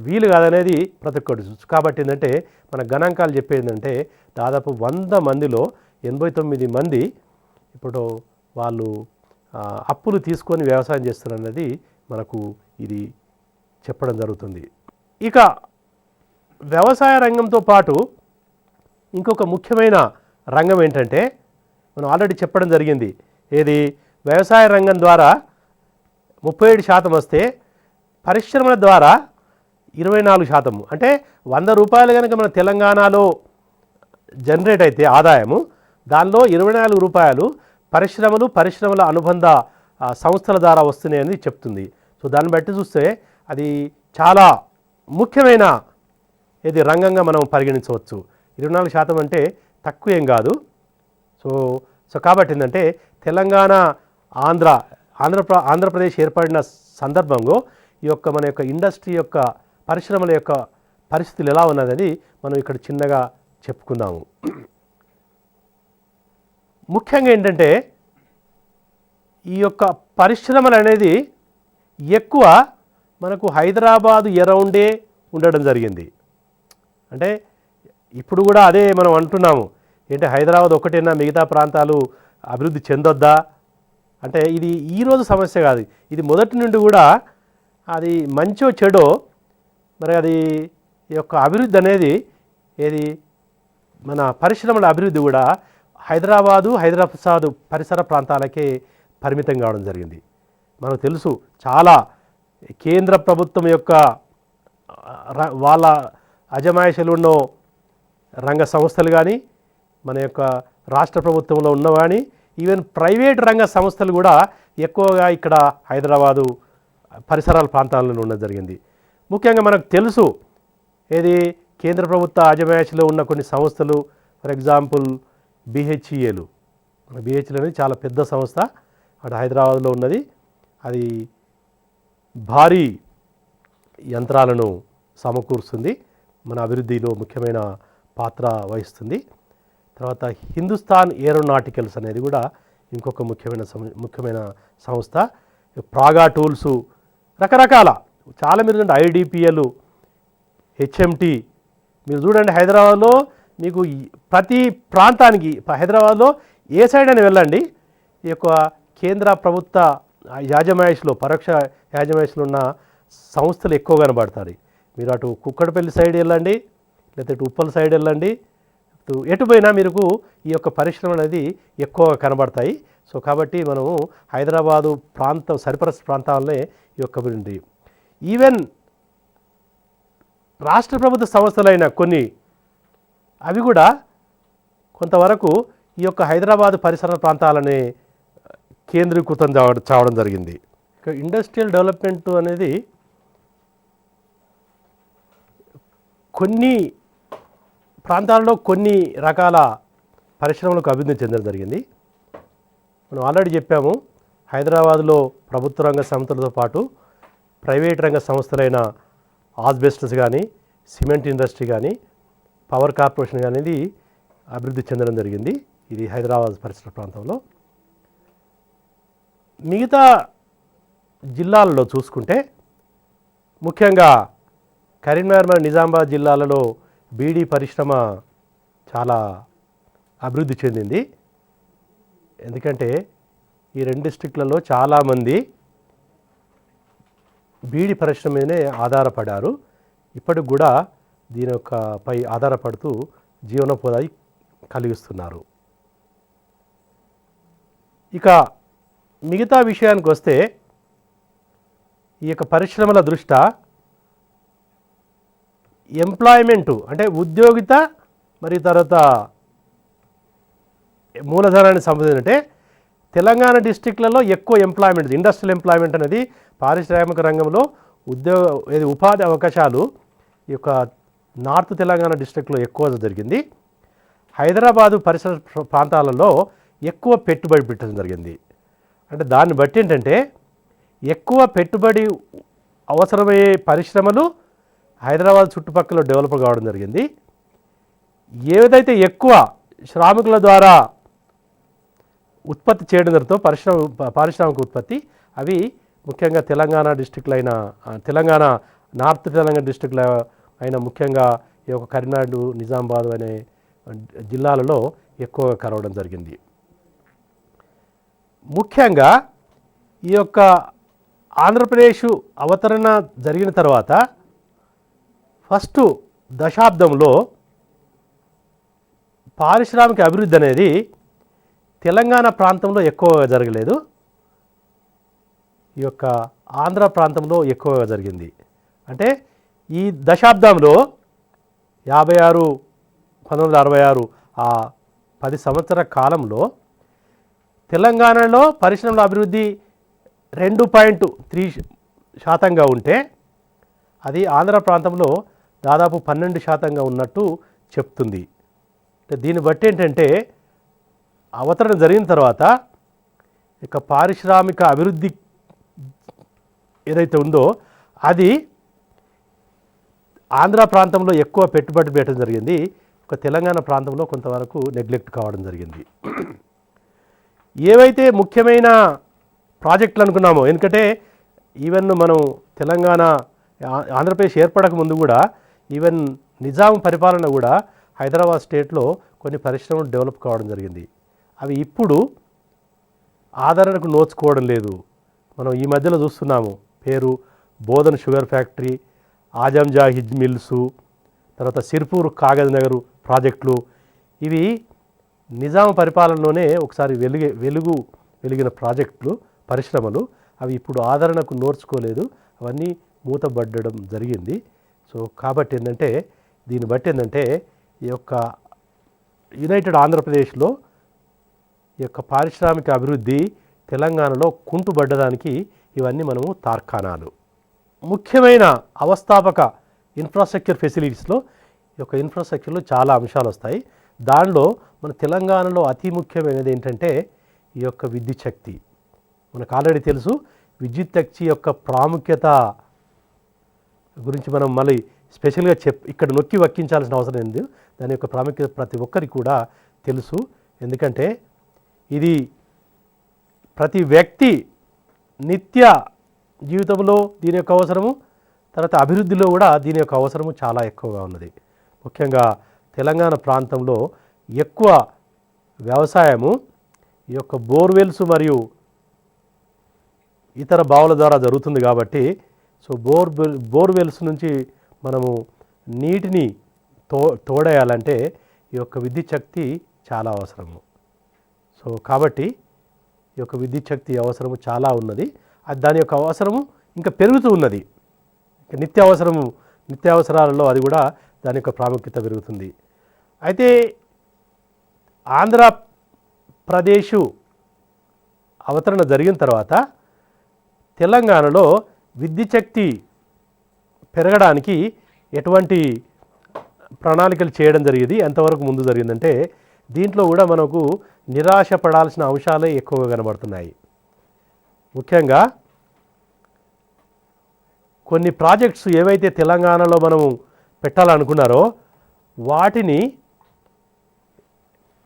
వీలు కాదనేది ప్రతి ఒక్కటి తెలుసు. కాబట్టి ఏంటంటే మన గణాంకాలు చెప్పేది ఏంటంటే దాదాపు 100 మందిలో 89 మంది ఇప్పుడు వాళ్ళు అప్పులు తీసుకొని వ్యవసాయం చేస్తారన్నది మనకు ఇది చెప్పడం జరుగుతుంది. ఇక వ్యవసాయ రంగంతో పాటు ఇంకొక ముఖ్యమైన రంగం ఏంటంటే మనం ఆల్రెడీ చెప్పడం జరిగింది. ఏది వ్యవసాయ రంగం ద్వారా 37% వస్తే పరిశ్రమల ద్వారా 24%. అంటే 100 రూపాయలు కనుక మన తెలంగాణలో జనరేట్ అయితే ఆదాయము, దానిలో 24 రూపాయలు పరిశ్రమల అనుబంధ సంస్థల ద్వారా వస్తున్నాయని చెప్తుంది. సో దాన్ని బట్టి చూస్తే అది చాలా ముఖ్యమైన ఇది రంగంగా మనం పరిగణించవచ్చు. 24% అంటే తక్కువ ఏం కాదు. సో కాబట్టి ఏంటంటే తెలంగాణ ఆంధ్రప్రదేశ్ ఏర్పడిన సందర్భంలో ఈ యొక్క మన యొక్క ఇండస్ట్రీ యొక్క పరిశ్రమల యొక్క పరిస్థితులు ఎలా ఉన్నదని మనం ఇక్కడ చిన్నగా చెప్పుకుందాము. ముఖ్యంగా ఏంటంటే ఈ యొక్క పరిశ్రమలు అనేది ఎక్కువ మనకు హైదరాబాదు ఎరౌండే ఉండడం జరిగింది. అంటే ఇప్పుడు కూడా అదే మనం అంటున్నాము. ఏంటి హైదరాబాద్ ఒకటేనా మిగతా ప్రాంతాలు అభివృద్ధి చెందొద్దా అంటే ఇది ఈరోజు సమస్య కాదు. ఇది మొదటి నుండి కూడా అది మంచో చెడో మరి అది ఈ యొక్క అభివృద్ధి అనేది ఏది మన పరిశ్రమల అభివృద్ధి కూడా హైదరాబాద్ పరిసర ప్రాంతాలకే పరిమితం కావడం జరిగింది. మనకు తెలుసు చాలా కేంద్ర ప్రభుత్వం యొక్క వాళ్ళ అజమాయిషీలు ఉన్న రంగ సంస్థలు కానీ మన యొక్క రాష్ట్ర ప్రభుత్వంలో ఉన్న కానీ ఈవెన్ ప్రైవేట్ రంగ సంస్థలు కూడా ఎక్కువగా ఇక్కడ హైదరాబాదు పరిసరాల ప్రాంతాలలో ఉండడం జరిగింది. ముఖ్యంగా మనకు తెలుసు ఏది కేంద్ర ప్రభుత్వ అజమాయిషీలో ఉన్న కొన్ని సంస్థలు, ఫర్ ఎగ్జాంపుల్ BHEL అనేది చాలా పెద్ద సంస్థ, అటు హైదరాబాద్లో ఉన్నది. అది భారీ యంత్రాలను సమకూరుస్తుంది, మన అభివృద్ధిలో ముఖ్యమైన పాత్ర వహిస్తుంది. తర్వాత హిందుస్థాన్ ఏరోనాటికల్స్ అనేది కూడా ఇంకొక ముఖ్యమైన సంస్థ. ప్రాగా టూల్స్ రకరకాల చాలా మీరు చూడండి, IDPL, HMT మీరు చూడండి. హైదరాబాద్లో మీకు ప్రతి ప్రాంతానికి హైదరాబాద్లో ఏ సైడ్ అని వెళ్ళండి ఈ యొక్క కేంద్ర ప్రభుత్వ యాజమాయిషిలో పరోక్ష యాజమాయిషిలో ఉన్న సంస్థలు ఎక్కువ కనబడతాయి. మీరు అటు కుక్కడపల్లి సైడ్ వెళ్ళండి, లేకపోతే ఉప్పల్ సైడ్ వెళ్ళండి, ఎటు పోయినా మీకు ఈ యొక్క పరిశ్రమలు అనేది ఎక్కువగా కనబడతాయి. సో కాబట్టి మనము హైదరాబాదు సరిపరస్ ప్రాంతాలనే ఈ యొక్క ఉంది. ఈవెన్ రాష్ట్ర ప్రభుత్వ సంస్థలైన కొన్ని అవి కూడా కొంతవరకు ఈ యొక్క హైదరాబాదు పరిసర ప్రాంతాలనే కేంద్రీకృతం చావడం జరిగింది. ఇక ఇండస్ట్రియల్ డెవలప్మెంట్ అనేది కొన్ని ప్రాంతాల్లో కొన్ని రకాల పరిశ్రమలకు అభివృద్ధి చెందడం జరిగింది. మనం ఆల్రెడీ చెప్పాము, హైదరాబాదులో ప్రభుత్వ రంగ సంస్థలతో పాటు ప్రైవేట్ రంగ సంస్థలైన ఆస్బెస్టస్ కానీ, సిమెంట్ ఇండస్ట్రీ కానీ, పవర్ కార్పొరేషన్ కానీ అనేది అభివృద్ధి చెందడం జరిగింది. ఇది హైదరాబాద్ పరిసర ప్రాంతంలో. మిగతా జిల్లాలలో చూసుకుంటే ముఖ్యంగా కరీంనగర్ మరియు నిజామాబాద్ జిల్లాలలో బీడీ పరిశ్రమ చాలా అభివృద్ధి చెందింది. ఎందుకంటే ఈ రెండు డిస్ట్రిక్ట్లలో చాలామంది బీడి పరిశ్రమ మీదనే ఆధారపడారు. ఇప్పటికి కూడా దీని యొక్క పై ఆధారపడుతూ జీవనోపాధి కలిగిస్తున్నారు. ఇక మిగతా విషయానికి వస్తే ఈ యొక్క పరిశ్రమల దృష్ట్యా ఎంప్లాయ్మెంటు అంటే ఉద్యోగిత మరియు తర్వాత మూలధనాన్ని సంబంధించి తెలంగాణ డిస్ట్రిక్ట్లలో ఎక్కువ ఎంప్లాయ్మెంట్, ఇండస్ట్రియల్ ఎంప్లాయ్మెంట్ అనేది పారిశ్రామిక రంగంలో ఉపాధి అవకాశాలు ఈ యొక్క నార్త్ తెలంగాణ డిస్ట్రిక్ట్లో ఎక్కువ జరిగింది. హైదరాబాదు పరిసర ప్రాంతాలలో ఎక్కువ పెట్టుబడి పెట్టడం జరిగింది. అంటే దాన్ని బట్టి ఏంటంటే ఎక్కువ పెట్టుబడి అవసరమయ్యే పరిశ్రమలు హైదరాబాద్ చుట్టుపక్కల డెవలప్ కావడం జరిగింది. ఏదైతే ఎక్కువ శ్రామికుల ద్వారా ఉత్పత్తి చేయడం జరుగుతుందో పారిశ్రామిక ఉత్పత్తి అవి ముఖ్యంగా తెలంగాణ డిస్ట్రిక్ట్లో అయిన తెలంగాణ నార్త్ తెలంగాణ డిస్ట్రిక్ట్లో అయిన ముఖ్యంగా ఈ యొక్క కరీంనగర్, నిజామాబాద్ అనే జిల్లాలలో ఎక్కువగా కలవడం జరిగింది. ముఖ్యంగా ఈ యొక్క ఆంధ్రప్రదేశ్ అవతరణ జరిగిన తర్వాత ఫస్ట్ దశాబ్దంలో పారిశ్రామిక అభివృద్ధి అనేది తెలంగాణ ప్రాంతంలో ఎక్కువగా జరగలేదు, ఈ యొక్క ఆంధ్ర ప్రాంతంలో ఎక్కువగా జరిగింది. అంటే ఈ దశాబ్దంలో 1966 ఆ 10 సంవత్సరాల కాలంలో తెలంగాణలో పరిశ్రమల అభివృద్ధి 2.3% ఉంటే అది ఆంధ్ర ప్రాంతంలో దాదాపు 12% ఉన్నట్టు చెప్తుంది. దీన్ని బట్టి ఏంటంటే అవతరణ జరిగిన తర్వాత ఇక పారిశ్రామిక అభివృద్ధి ఏదైతే ఉందో అది ఆంధ్ర ప్రాంతంలో ఎక్కువ పెట్టుబడి పెట్టడం జరిగింది, ఒక తెలంగాణ ప్రాంతంలో కొంతవరకు నెగ్లెక్ట్ కావడం జరిగింది. ఏవైతే ముఖ్యమైన ప్రాజెక్టులు అనుకున్నామో, ఎందుకంటే ఈవెన్ మనం తెలంగాణ ఆంధ్రప్రదేశ్ ఏర్పడక ముందు కూడా ఈవెన్ నిజాం పరిపాలన కూడా హైదరాబాద్ స్టేట్లో కొన్ని పరిశ్రమలు డెవలప్ కావడం జరిగింది. అవి ఇప్పుడు ఆదరణకు నోచుకోవడం లేదు. మనం ఈ మధ్యలో చూస్తున్నాము, పేరు బోధన్ షుగర్ ఫ్యాక్టరీ, ఆజంజా హిజ్ మిల్సు, తర్వాత సిర్పూర్ కాగజ్ నగర్ ప్రాజెక్టులు, ఇవి నిజాం పరిపాలనలోనే ఒకసారి వెలిగిన ప్రాజెక్టులు, పరిశ్రమలు. అవి ఇప్పుడు ఆదరణకు నోర్చుకోలేదు, అవన్నీ మూతబడ్డడం జరిగింది. సో కాబట్టి ఏంటంటే దీన్ని బట్టి ఏంటంటే ఈ యొక్క యునైటెడ్ ఆంధ్రప్రదేశ్లో ఈ యొక్క పారిశ్రామిక అభివృద్ధి తెలంగాణలో కుంటుబడ్డదానికి ఇవన్నీ మనము తార్కాణాలు. ముఖ్యమైన అవస్థాపక ఇన్ఫ్రాస్ట్రక్చర్ ఫెసిలిటీస్లో ఈ యొక్క ఇన్ఫ్రాస్ట్రక్చర్లో చాలా అంశాలు వస్తాయి. దానిలో మన తెలంగాణలో అతి ముఖ్యమైనది ఏంటంటే ఈ యొక్క విద్యుత్ శక్తి. మనకు ఆల్రెడీ తెలుసు, విద్యుత్ శక్తి యొక్క ప్రాముఖ్యత గురించి మనం మళ్ళీ స్పెషల్గా ఇక్కడ నొక్కి వక్కించాల్సిన అవసరం ఏంది. దాని యొక్క ప్రాముఖ్యత ప్రతి ఒక్కరికి కూడా తెలుసు. ఎందుకంటే ఇది ప్రతి వ్యక్తి నిత్య జీవితంలో దీని యొక్క అవసరము, తర్వాత అభివృద్ధిలో కూడా దీని యొక్క అవసరము చాలా ఎక్కువగా ఉన్నది. ముఖ్యంగా తెలంగాణ ప్రాంతంలో ఎక్కువ వ్యవసాయము ఈ యొక్క బోర్వెల్స్ మరియు ఇతర బావుల ద్వారా జరుగుతుంది కాబట్టి, సో బోర్వెల్స్ నుంచి మనము నీటిని తోడేయాలంటే ఈ యొక్క విద్యుత్ శక్తి చాలా అవసరము. సో కాబట్టి ఈ యొక్క విద్యుత్ శక్తి అవసరము చాలా ఉన్నది. అది దాని యొక్క అవసరము ఇంకా పెరుగుతూ ఉన్నది. నిత్యావసరాలలో అది కూడా దాని యొక్క ప్రాముఖ్యత పెరుగుతుంది. అయితే ఆంధ్రప్రదేశ్ అవతరణ జరిగిన తర్వాత తెలంగాణలో విద్యుత్ శక్తి పెరగడానికి ఎటువంటి ప్రణాళికలు చేయడం జరిగింది, ఎంతవరకు ముందు జరిగిందంటే దీంట్లో కూడా మనకు నిరాశ పడాల్సిన అంశాలే ఎక్కువగా కనబడుతున్నాయి. ముఖ్యంగా కొన్ని ప్రాజెక్ట్స్ ఏవైతే తెలంగాణలో మనము పెట్టాలనుకున్నారో వాటిని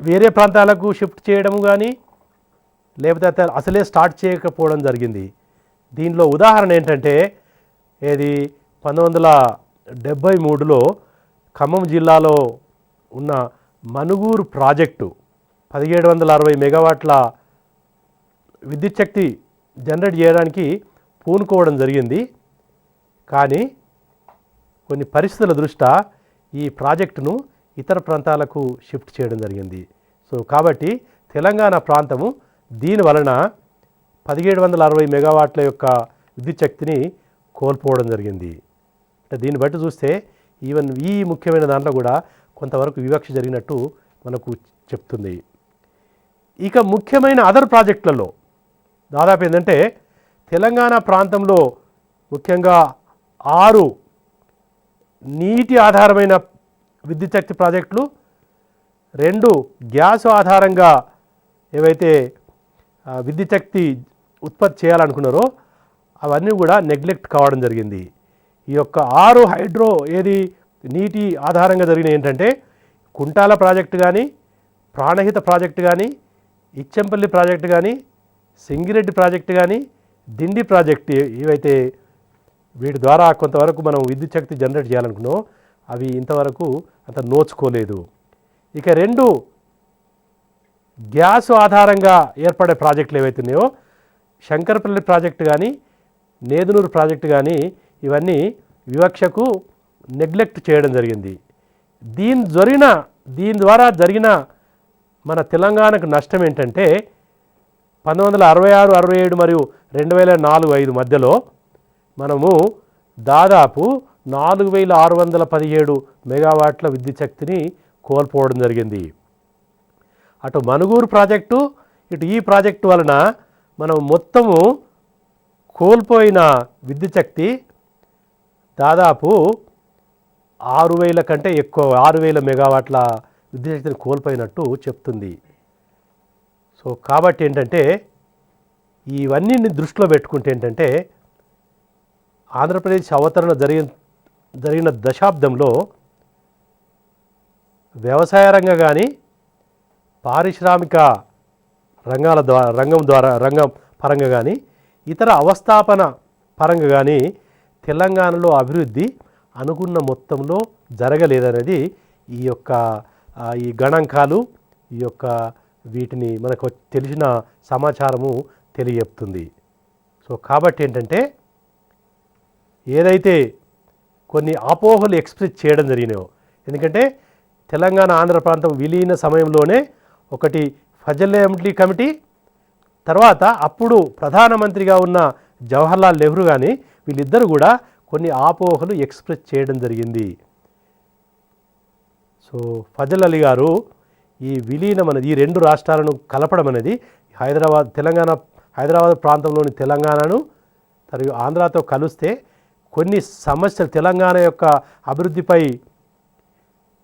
వేరే ప్రాంతాలకు షిఫ్ట్ చేయడం కానీ లేకపోతే అసలే స్టార్ట్ చేయకపోవడం జరిగింది. దీనిలో ఉదాహరణ ఏంటంటే 1973లో ఖమ్మం జిల్లాలో ఉన్న మనుగూరు ప్రాజెక్టు 1760 మెగావాట్ల విద్యుత్ శక్తి జనరేట్ చేయడానికి పూనుకోవడం జరిగింది. కానీ కొన్ని పరిస్థితుల దృష్ట్యా ఈ ప్రాజెక్టును ఇతర ప్రాంతాలకు షిఫ్ట్ చేయడం జరిగింది. సో కాబట్టి తెలంగాణ ప్రాంతము దీని వలన 1760 మెగావాట్ల యొక్క విద్యుత్ శక్తిని కోల్పోవడం జరిగింది. అంటే దీన్ని బట్టి చూస్తే ఈవెన్ ఈ ముఖ్యమైన దాంట్లో కూడా కొంతవరకు వివక్ష జరిగినట్టు మనకు చెప్తుంది. ఇక ముఖ్యమైన అదర్ ప్రాజెక్టులలో దాదాపు ఏంటంటే తెలంగాణ ప్రాంతంలో ముఖ్యంగా 6 నీటి ఆధారమైన విద్యుత్ శక్తి ప్రాజెక్టులు, 2 గ్యాస్ ఆధారంగా ఏవైతే విద్యుత్ శక్తి ఉత్పత్తి చేయాలనుకున్నారో అవన్నీ కూడా నెగ్లెక్ట్ కావడం జరిగింది. ఈ యొక్క 6 హైడ్రో నీటి ఆధారంగా జరిగిన ఏంటంటే కుంటాల ప్రాజెక్టు కానీ, ప్రాణహిత ప్రాజెక్టు కానీ, ఇచ్చంపల్లి ప్రాజెక్టు కానీ, సింగిరెడ్డి ప్రాజెక్టు కానీ, దిండి ప్రాజెక్టు ఏవైతే వీటి ద్వారా కొంతవరకు మనం విద్యుత్ శక్తి జనరేట్ చేయాలనుకున్నాం అవి ఇంతవరకు అంత నోచుకోలేదు. ఇక 2 గ్యాస్ ఆధారంగా ఏర్పడే ప్రాజెక్టులు ఏవైతే ఉన్నాయో శంకరపల్లి ప్రాజెక్టు కానీ, నేదునూరు ప్రాజెక్టు కానీ ఇవన్నీ వివక్షకు నెగ్లెక్ట్ చేయడం జరిగింది. దీని ద్వారా జరిగిన మన తెలంగాణకు నష్టం ఏంటంటే 1966, 67 మరియు 2004-05 మధ్యలో మనము దాదాపు 4617 మెగావాట్ల విద్యుత్ శక్తిని కోల్పోవడం జరిగింది. అటు మనుగూరు ప్రాజెక్టు ఇటు ఈ ప్రాజెక్టు వలన మనం మొత్తము కోల్పోయిన విద్యుత్ శక్తి దాదాపు 6000 కంటే ఎక్కువ 6000 మెగావాట్ల విద్యుత్ శక్తిని కోల్పోయినట్టు చెప్తుంది. సో కాబట్టి ఏంటంటే ఇవన్నీ దృష్టిలో పెట్టుకుంటే ఏంటంటే ఆంధ్రప్రదేశ్ అవతరణ జరిగిన దశాబ్దంలో వ్యవసాయ రంగం కానీ, పారిశ్రామిక రంగం పరంగా కానీ, ఇతర అవస్థాపన పరంగా కానీ తెలంగాణలో అభివృద్ధి అనుకున్న మొత్తంలో జరగలేదనేది ఈ గణాంకాలు వీటిని మనకు తెలిసిన సమాచారము తెలియజెప్తుంది. సో కాబట్టి ఏంటంటే ఏదైతే కొన్ని అపోహలు ఎక్స్ప్రెస్ చేయడం జరిగినాయో, ఎందుకంటే తెలంగాణ ఆంధ్ర ప్రాంతం విలీన సమయంలోనే ఒకటి ఫజల్ అసెంబ్లీ కమిటీ, తర్వాత అప్పుడు ప్రధానమంత్రిగా ఉన్న జవహర్లాల్ నెహ్రూ కానీ వీళ్ళిద్దరూ కూడా కొన్ని అపోహలు ఎక్స్ప్రెస్ చేయడం జరిగింది. సో ఫజల్ అలీ గారు ఈ విలీనం అనేది ఈ 2 రాష్ట్రాలను కలపడం అనేది హైదరాబాద్ ప్రాంతంలోని తెలంగాణను మరియు ఆంధ్రాతో కలిస్తే కొన్ని సమస్యలు తెలంగాణ యొక్క అభివృద్ధిపై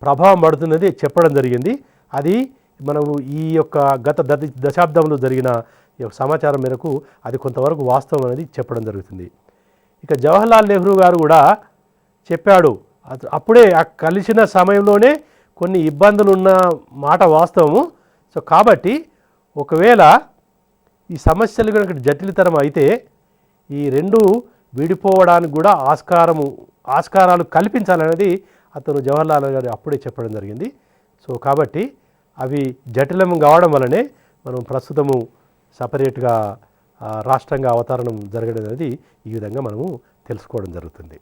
ప్రభావం పడుతున్నది చెప్పడం జరిగింది. అది మనము ఈ యొక్క గత దశాబ్దంలో జరిగిన సమాచారం మేరకు అది కొంతవరకు వాస్తవం అనేది చెప్పడం జరుగుతుంది. ఇక జవహర్లాల్ నెహ్రూ గారు కూడా చెప్పాడు, అప్పుడే కలిసిన సమయంలోనే కొన్ని ఇబ్బందులు ఉన్న మాట వాస్తవము. సో కాబట్టి ఒకవేళ ఈ సమస్యలు కనుక జటిలతరం అయితే ఈ 2 విడిపోవడానికి కూడా ఆస్కారాలు కల్పించాలనేది అతను జవహర్లాల్ గారు అప్పుడే చెప్పడం జరిగింది. సో కాబట్టి అవి జటిలం కావడం వల్లనే మనం ప్రస్తుతము సపరేట్గా రాష్ట్రంగా అవతరణం జరగడం అనేది ఈ విధంగా మనము తెలుసుకోవడం జరుగుతుంది.